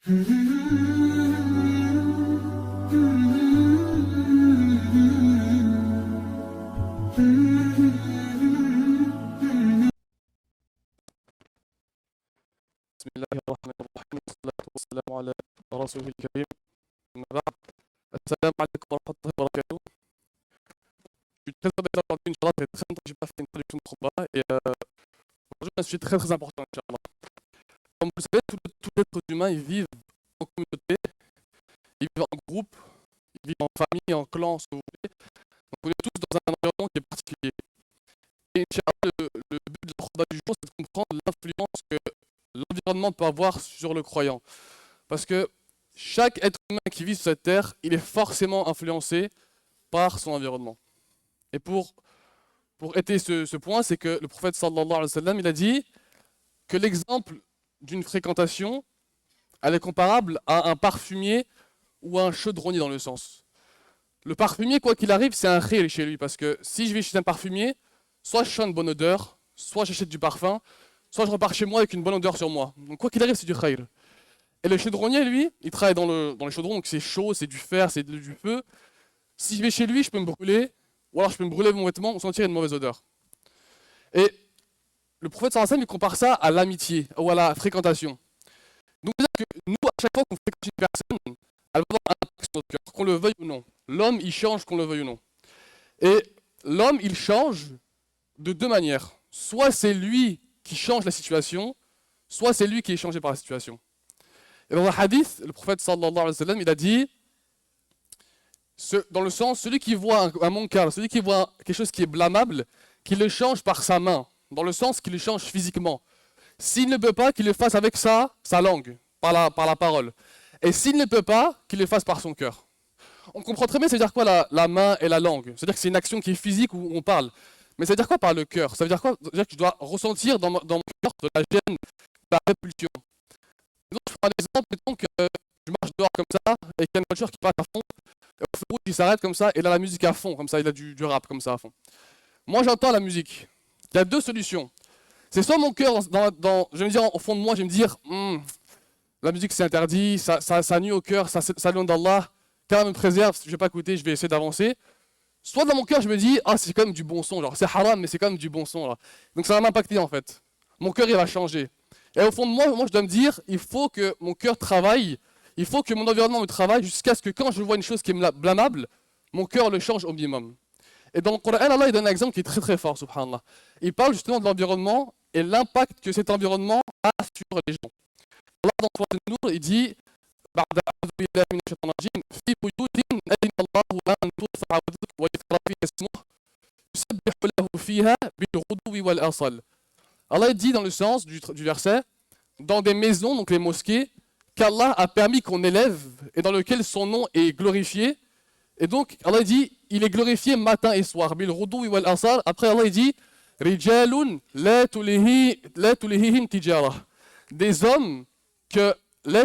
بسم الله الرحمن الرحيم والصلاة والسلام على رسوله الكريم. أما بعد, السلام عليكم ورحمة الله وبركاته. Je suis très très bien aujourd'hui, Inch'Allah. Ça fait très longtemps que je n'ai pas fait une traduction de khutbah et aujourd'hui un sujet très très important, Inch'Allah. Comme vous le savez, tous les êtres humains ils vivent en communauté, ils vivent en groupe, ils vivent en famille, en clan, ce que vous voulez. Donc on est tous dans un environnement qui est particulier. Et Inch'Allah, le but de la khutbah du jour, c'est de comprendre l'influence que l'environnement peut avoir sur le croyant. Parce que chaque être humain qui vit sur cette terre, il est forcément influencé par son environnement. Et pour étayer ce point, c'est que le prophète sallallahu alayhi wa sallam, il a dit que l'exemple d'une fréquentation, elle est comparable à un parfumier ou à un chaudronnier dans le sens. Le parfumier, quoi qu'il arrive, c'est un khir chez lui, parce que si je vais chez un parfumier, soit je sens une bonne odeur, soit j'achète du parfum, soit je repars chez moi avec une bonne odeur sur moi. Donc quoi qu'il arrive, c'est du khayr. Et le chaudronnier, lui, il travaille dans les chaudrons, donc c'est chaud, c'est du fer, c'est du feu. Si je vais chez lui, je peux me brûler, ou alors je peux me brûler mon vêtement ou sentir une mauvaise odeur. Et le prophète sallallahu alayhi wa sallam, il compare ça à l'amitié, ou à la fréquentation. Donc c'est-à-dire que nous, à chaque fois qu'on fréquente une personne, elle va avoir un impact sur notre cœur, qu'on le veuille ou non. L'homme, il change qu'on le veuille ou non. Et l'homme, il change de deux manières. Soit c'est lui qui change la situation, soit c'est lui qui est changé par la situation. Et dans un hadith, le prophète sallallahu alayhi wa sallam, il a dit, dans le sens, celui qui voit un munkar, celui qui voit quelque chose qui est blâmable, qu'il le change par sa main, dans le sens qu'il le change physiquement. S'il ne peut pas, qu'il le fasse avec sa langue, par la parole. Et s'il ne peut pas, qu'il le fasse par son cœur. On comprend très bien, ça veut dire quoi la main et la langue. C'est-à-dire que c'est une action qui est physique où on parle. Mais ça veut dire quoi par le cœur? Ça veut dire quoi? Ça veut dire que je dois ressentir dans mon cœur de la gêne, de la répulsion. Donc, je prends un exemple, mettons que je marche dehors comme ça, et qu'il y a une voiture qui passe à fond, et au feu rouge, il s'arrête comme ça, et là la musique à fond, comme ça, il a du rap comme ça à fond. Moi, j'entends la musique. Il y a deux solutions. C'est soit mon cœur, je vais me dire au fond de moi, je vais me dire, la musique c'est interdit, ça nuit au cœur, ça éloigne d'Allah, qu'Allah me préserve, je vais pas écouter, je vais essayer d'avancer. Soit dans mon cœur, je me dis, ah, c'est quand même du bon son, genre, c'est haram, mais c'est quand même du bon son, là. Donc ça va m'impacter, en fait. Mon cœur, il va changer. Et au fond de moi, je dois me dire, il faut que mon cœur travaille, il faut que mon environnement me travaille, jusqu'à ce que quand je vois une chose qui est blâmable, mon cœur le change au minimum. Et dans le Coran, Allah, il donne un exemple qui est très très fort, subhanallah. Il parle justement de l'environnement et l'impact que cet environnement a sur les gens. Allah, dans le Coran An-Nur, il dit, بعد أعوذ بالله من الشيطان الرجيم في بيوت أذن الله أن ترفع ويذكر فيها اسمه يسبح له فيها بالغدو والآصال. Allah dit dans le sens du verset, dans des maisons, donc les mosquées, qu'Allah a permis qu'on élève et dans lequel son nom est glorifié. Et donc Allah dit, il est glorifié matin et soir. بالغدو والآصال. Après Allah dit, رجال لا تلهيهم تجارة. Des hommes que des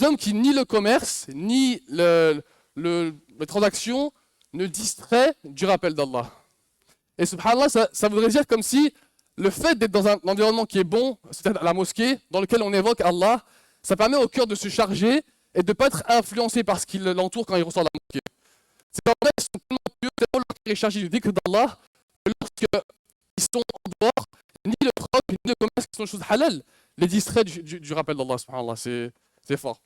hommes qui ni le commerce, ni les transactions ne distraient du rappel d'Allah. Et subhanallah, ça voudrait dire comme si le fait d'être dans un environnement qui est bon, c'est-à-dire la mosquée, dans lequel on évoque Allah, ça permet au cœur de se charger et de ne pas être influencé par ce qui l'entoure quand il ressort de la mosquée. Ces hommes-là, ils sont tellement pieux, tellement leur cœur est chargé du dhikr d'Allah, que lorsqu'ils sont en dehors, ni le troc, ni le commerce qui sont des choses halal, les distraits du rappel d'Allah, subhanallah, c'est fort.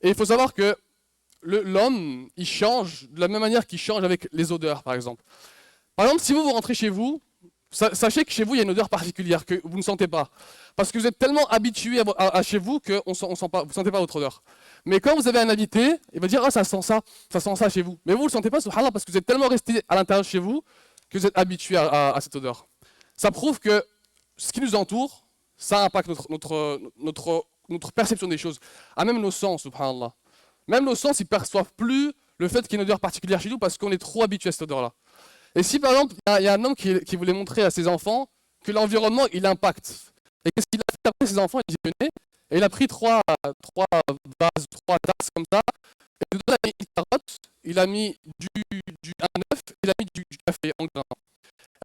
Et il faut savoir que l'homme, il change de la même manière qu'il change avec les odeurs, par exemple. Par exemple, si vous rentrez chez vous, sachez que chez vous, il y a une odeur particulière que vous ne sentez pas. Parce que vous êtes tellement habitué à chez vous que vous ne sentez pas votre odeur. Mais quand vous avez un invité, il va dire, ah, ça sent ça chez vous. Mais vous ne le sentez pas, subhanallah, parce que vous êtes tellement resté à l'intérieur de chez vous que vous êtes habitué à cette odeur. Ça prouve que ce qui nous entoure, ça impacte notre perception des choses. Ah, même nos sens, subhanallah. Même nos sens, ils ne perçoivent plus le fait qu'il y ait une odeur particulière chez nous parce qu'on est trop habitué à cette odeur-là. Et si par exemple, il y a un homme qui voulait montrer à ses enfants que l'environnement, il impacte. Et qu'est-ce qu'il a fait après ses enfants? Il venait et il a pris trois vases, trois tasses comme ça. Et dedans, il a mis une carotte, il a mis un œuf, il a mis du café en grain.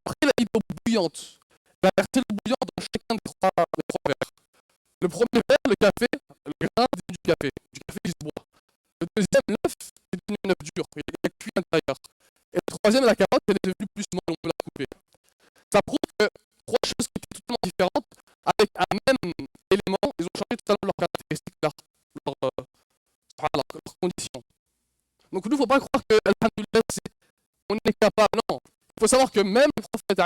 Après, il a mis de l'eau bouillante. Il a versé l'eau bouillante dans chacun des trois Le premier verre, le café, le grain du café qui se boit. Le deuxième, l'œuf, est devenu un œuf dur, il est cuit à l'intérieur. Et le troisième, la carotte, elle est devenue plus molle, on peut la couper. Ça prouve que trois choses qui étaient totalement différentes, avec un même élément, ils ont changé totalement leurs caractéristiques, leurs conditions. Donc nous, il ne faut pas croire que alhamdoulilah, on est capable. Non. Il faut savoir que même les prophètes,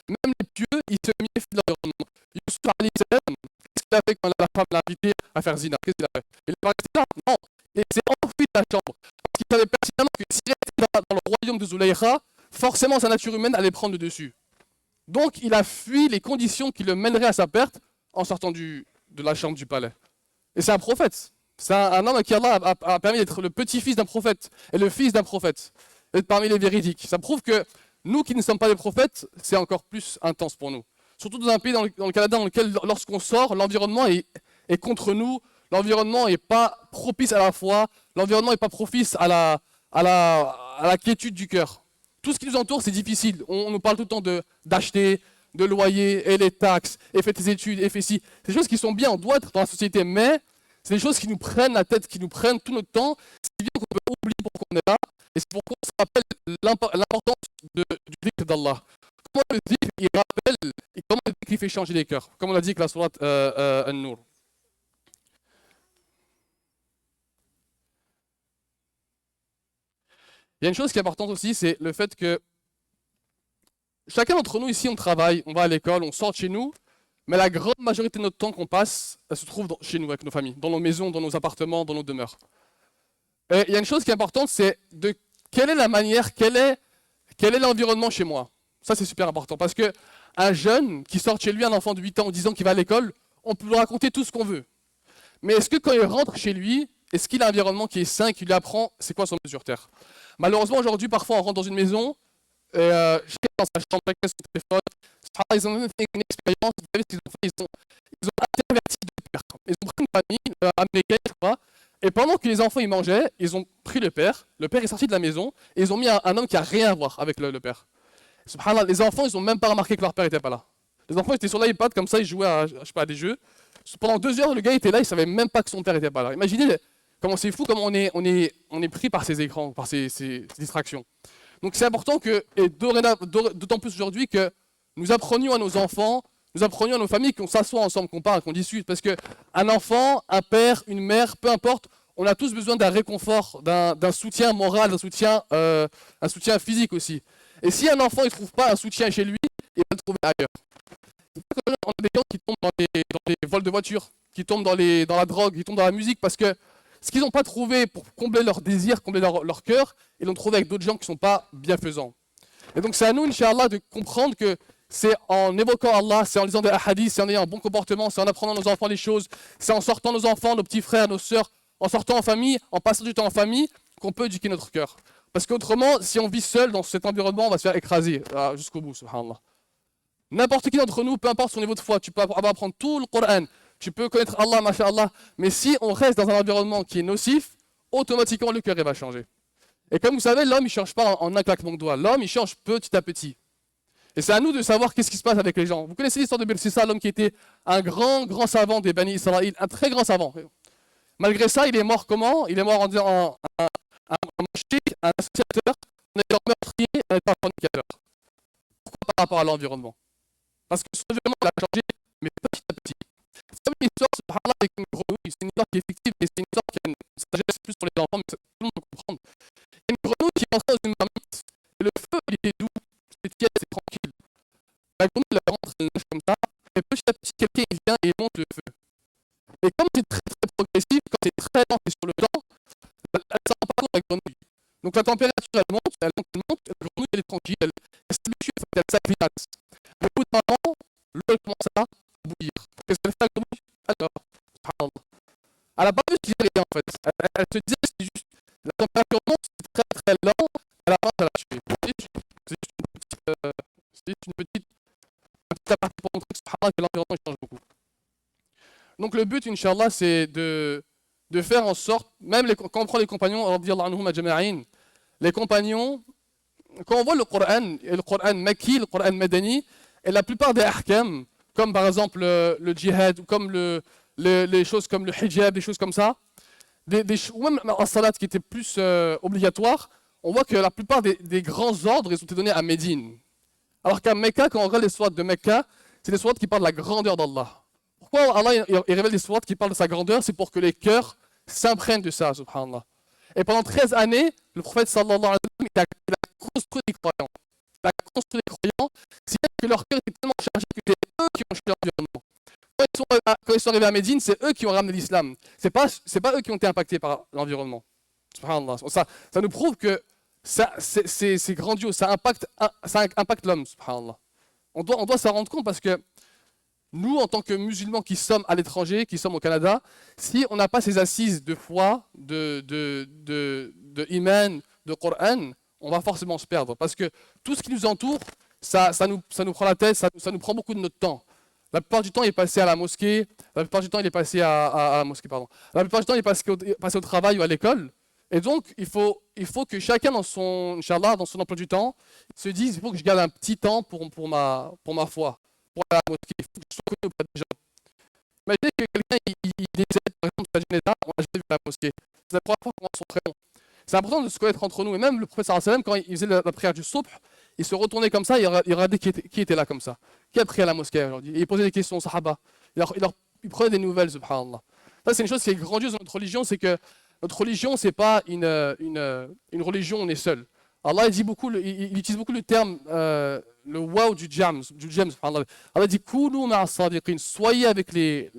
même les pieux, ils se méfient de l'environnement. Yusuf, qu'est-ce qu'il a fait quand la femme l'a invité à faire zina? Qu'est-ce qu'il a fait? Il est resté là? Non. Il s'est enfui de la chambre. Parce qu'il savait pertinemment que s'il était dans le royaume de Zulaykha, forcément sa nature humaine allait prendre le dessus. Donc il a fui les conditions qui le mèneraient à sa perte en sortant de la chambre du palais. Et c'est un prophète. C'est un homme à qui Allah a permis d'être le petit-fils d'un prophète et le fils d'un prophète. Et parmi les véridiques. Ça prouve que nous qui ne sommes pas des prophètes, c'est encore plus intense pour nous. Surtout dans un pays dans le Canada dans lequel, lorsqu'on sort, l'environnement est contre nous, l'environnement n'est pas propice à la foi, l'environnement n'est pas propice à la quiétude du cœur. Tout ce qui nous entoure, c'est difficile. On nous parle tout le temps d'acheter, de loyer, et les taxes, et fais tes études, et fais ci. C'est des choses qui sont bien, on doit être dans la société, mais c'est des choses qui nous prennent la tête, qui nous prennent tout notre temps, si bien qu'on peut oublier pourquoi on est là, et c'est pourquoi on se rappelle l'importance du dhikr d'Allah. Comment le dhikr, il rappelle, et comment le dhikr, il fait changer les cœurs, comme on l'a dit avec la sourate An-Nur. Il y a une chose qui est importante aussi, c'est le fait que chacun d'entre nous ici, on travaille, on va à l'école, on sort de chez nous, mais la grande majorité de notre temps qu'on passe, elle se trouve chez nous, avec nos familles, dans nos maisons, dans nos appartements, dans nos demeures. Et il y a une chose qui est importante, c'est de quelle est la manière, quel est l'environnement chez moi. Ça, c'est super important, parce qu'un jeune qui sort de chez lui, un enfant de 8 ans ou 10 ans qui va à l'école, on peut lui raconter tout ce qu'on veut. Mais est-ce que quand il rentre chez lui, est-ce qu'il a un environnement qui est sain, qui lui apprend c'est quoi son lieu sur Terre? Malheureusement, aujourd'hui, parfois, on rentre dans une maison, chacun dans sa chambre, chacun son téléphone. Ils ont même fait une expérience, vous savez ce qu'ils ont fait, ils ont interverti deux pères. Ils ont pris une famille américaine, je crois, et pendant que les enfants ils mangeaient, ils ont pris le père est sorti de la maison, et ils ont mis un homme qui n'a rien à voir avec le père. Subhanallah, les enfants, ils n'ont même pas remarqué que leur père n'était pas là. Les enfants étaient sur l'iPad, comme ça, ils jouaient à, je sais pas, à des jeux. Pendant 2 heures, le gars était là, il ne savait même pas que son père n'était pas là. Imaginez comment c'est fou, comment on est pris par ces écrans, par ces distractions. Donc c'est important que, et d'autant plus aujourd'hui, que nous apprenions à nos enfants, nous apprenions à nos familles qu'on s'assoit ensemble, qu'on parle, qu'on discute. Parce qu'un enfant, un père, une mère, peu importe, on a tous besoin d'un réconfort, d'un soutien moral, un soutien physique aussi. Et si un enfant ne trouve pas un soutien chez lui, il va le trouver ailleurs. On a des gens qui tombent dans les vols de voitures, qui tombent dans la drogue, qui tombent dans la musique, parce que ce qu'ils n'ont pas trouvé pour combler leurs désirs, combler leur cœur, ils l'ont trouvé avec d'autres gens qui ne sont pas bienfaisants. Et donc c'est à nous, Inch'Allah, de comprendre que c'est en évoquant Allah, c'est en lisant des hadiths, c'est en ayant un bon comportement, c'est en apprenant à nos enfants les choses, c'est en sortant nos enfants, nos petits frères, nos sœurs, en sortant en famille, en passant du temps en famille, qu'on peut éduquer notre cœur. Parce qu'autrement, si on vit seul dans cet environnement, on va se faire écraser jusqu'au bout, subhanallah. N'importe qui d'entre nous, peu importe son niveau de foi, tu peux apprendre tout le Coran, tu peux connaître Allah, masha'Allah, mais si on reste dans un environnement qui est nocif, automatiquement le cœur va changer. Et comme vous savez, l'homme il ne change pas en un claquement de doigts, l'homme il change petit à petit. Et c'est à nous de savoir qu'est-ce qui se passe avec les gens. Vous connaissez l'histoire de Birsissa, l'homme qui était un grand savant des Bani Israël, un très grand savant. Malgré ça, il est mort comment? Il est mort en disant un mouchik, un associateur, un étant meurtrier, un étant fornicateur. Pourquoi par rapport à l'environnement? Parce que son environnement a changé, mais petit à petit. C'est comme une histoire, subhanallah, avec une grenouille. C'est une histoire qui est fictive, mais c'est une histoire qui a une sagesse plus pour les enfants, mais tout le monde peut comprendre. Il y a une grenouille qui est entrée dans une marmite, et le feu, il était doux, c'était tiède, c'était tranquille. La grenouille, elle rentre, elle nage comme ça, et petit à petit, quelqu'un, il vient et il monte le feu. Et comme c'est très progressif, quand c'est très lent et sur le temps, elle ne s'en rend pas compte, la grenouille. Donc la température, elle monte, et la grenouille, elle est tranquille, elle s'habitue, elle s'acclimate. Mais au bout d'un moment, l'eau, elle commence à bouillir. Qu'est-ce qu'elle fait, la grenouille? Alors, subhanallah. Elle n'a pas vu ce qu'il y avait, en fait. Elle se disait, c'est juste, la température monte, c'est très lent, à la fin, elle a tué. C'est juste un petit aparté pour montrer que, subhanallah, que l'environnement change beaucoup. Donc le but, Inch'Allah, c'est de faire en sorte, même quand on prend les compagnons, les compagnons, quand on voit le Coran Makki, le Coran Madani, et la plupart des ahkam, comme par exemple le djihad, ou comme les choses comme le hijab, des choses comme ça, ou même en salat qui était plus obligatoire, on voit que la plupart des grands ordres, ils ont été donnés à Médine. Alors qu'à Mecca, quand on regarde les sourates de Mecca, c'est des sourates qui parlent de la grandeur d'Allah. Pourquoi Allah il révèle des sourates qui parlent de sa grandeur? C'est pour que les cœurs s'imprègnent de ça, subhanallah. Et pendant 13 années, le prophète sallallahu alayhi wa sallam, il a construit des croyants. Il a construit des croyants, si bien que leur cœur était tellement chargé que c'est eux qui ont changé l'environnement. Quand ils sont arrivés à Médine, c'est eux qui ont ramené l'islam. C'est pas eux qui ont été impactés par l'environnement. Subhanallah. Ça nous prouve que c'est grandiose, ça impacte l'homme, subhanallah. On doit s'en rendre compte parce que nous, en tant que musulmans qui sommes à l'étranger, qui sommes au Canada, si on n'a pas ces assises de foi, de iman, de Coran, on va forcément se perdre. Parce que tout ce qui nous entoure, ça nous prend la tête, ça nous prend beaucoup de notre temps. La plupart du temps, il est passé à la mosquée, la plupart du temps, il est passé à la mosquée, pardon. La plupart du temps, il est passé au travail ou à l'école. Et donc, il faut que chacun dans son, Inch'Allah, dans son emploi du temps, se dise, il faut que je garde un petit temps pour ma foi, pour aller à la mosquée, il faut que je sois connu auprès des gens. Imaginez que quelqu'un, il décède, par exemple, sa Genesa, on n'a jamais vu à la mosquée. C'est la première fois qu'on voit son prénom. C'est important de se connaître entre nous. Et même le prophète sallallahu alayhi wa sallam, quand il faisait la prière du subh, il se retournait comme ça, il regardait qui était là comme ça. Qui a prié à la mosquée aujourd'hui? Et il posait des questions aux sahaba. Il prenait des nouvelles, subhanallah. Ça, c'est une chose qui est grandiose dans notre religion, c'est que notre religion, c'est pas une religion où on est seul. Allah il utilise beaucoup le terme, le waw du jam, subhanallah. Allah dit Kunu ma'a sadiqin, soyez avec les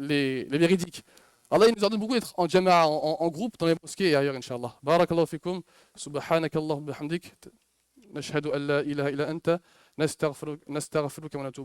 véridiques. Allah il nous ordonne beaucoup d'être en jama'a, en groupe dans les mosquées et ailleurs, Inch'Allah. Barakallahu fikum, subhanakallahu bihamdik, nashhadu an la ilaha illa anta, nastaghfiruka wa natubu.